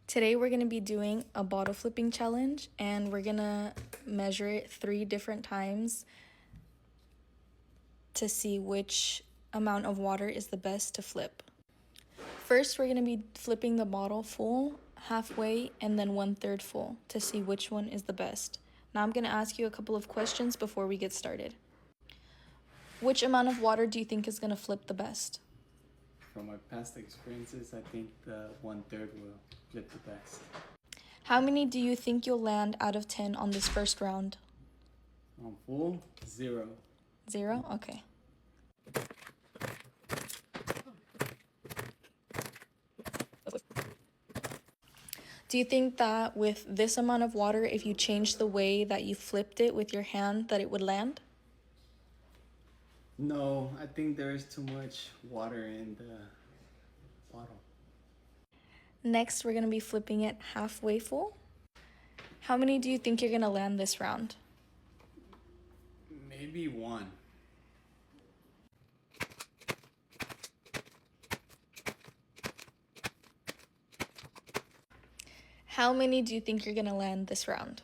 Today we're going to be doing a bottle flipping challenge, and we're going to measure it 3 different times to see which amount of water is the best to flip. First, we're going to be flipping the bottle full, halfway, and then 1/3 full to see which one is the best. Now I'm going to ask you a couple of questions before we get started. Which amount of water do you think is going to flip the best? From my past experiences, I think the 1/3 will flip the best. How many do you think you'll land out of 10 on this first round? On full, 0. 0? Okay. Do you think that with this amount of water, if you changed the way that you flipped it with your hand, that it would land? No, I think there is too much water in the bottle. Next, we're going to be flipping it halfway full. How many do you think you're going to land this round? Maybe 1. How many do you think you're going to land this round?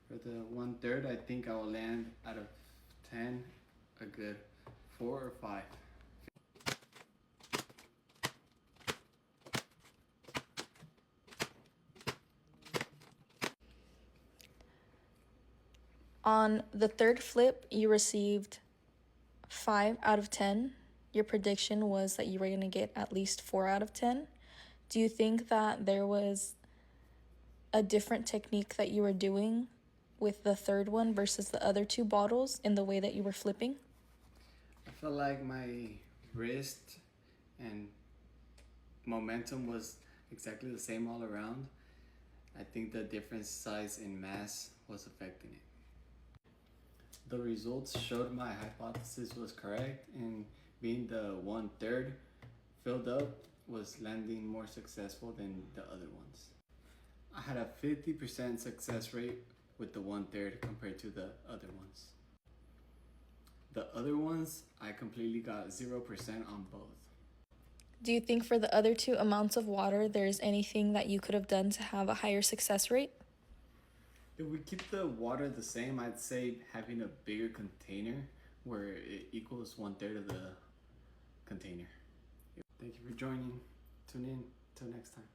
For the 1/3, I think I will land out of 10 a good 4 or 5. On the third flip, you received 5 out of 10. Your prediction was that you were going to get at least 4 out of 10. Do you think that there was a different technique that you were doing with the third one versus the other 2 bottles in the way that you were flipping? I feel like my wrist and momentum was exactly the same all around. I think the different size in mass was affecting it. The results showed my hypothesis was correct, and being the 1/3 filled up was landing more successful than the other ones. I had a 50% success rate with the 1/3 compared to the other ones. The other ones, I completely got 0% on both. Do you think for the other 2 amounts of water, there's anything that you could have done to have a higher success rate? If we keep the water the same, I'd say having a bigger container where it equals 1/3 of the container. Thank you for joining. Tune in. Till next time.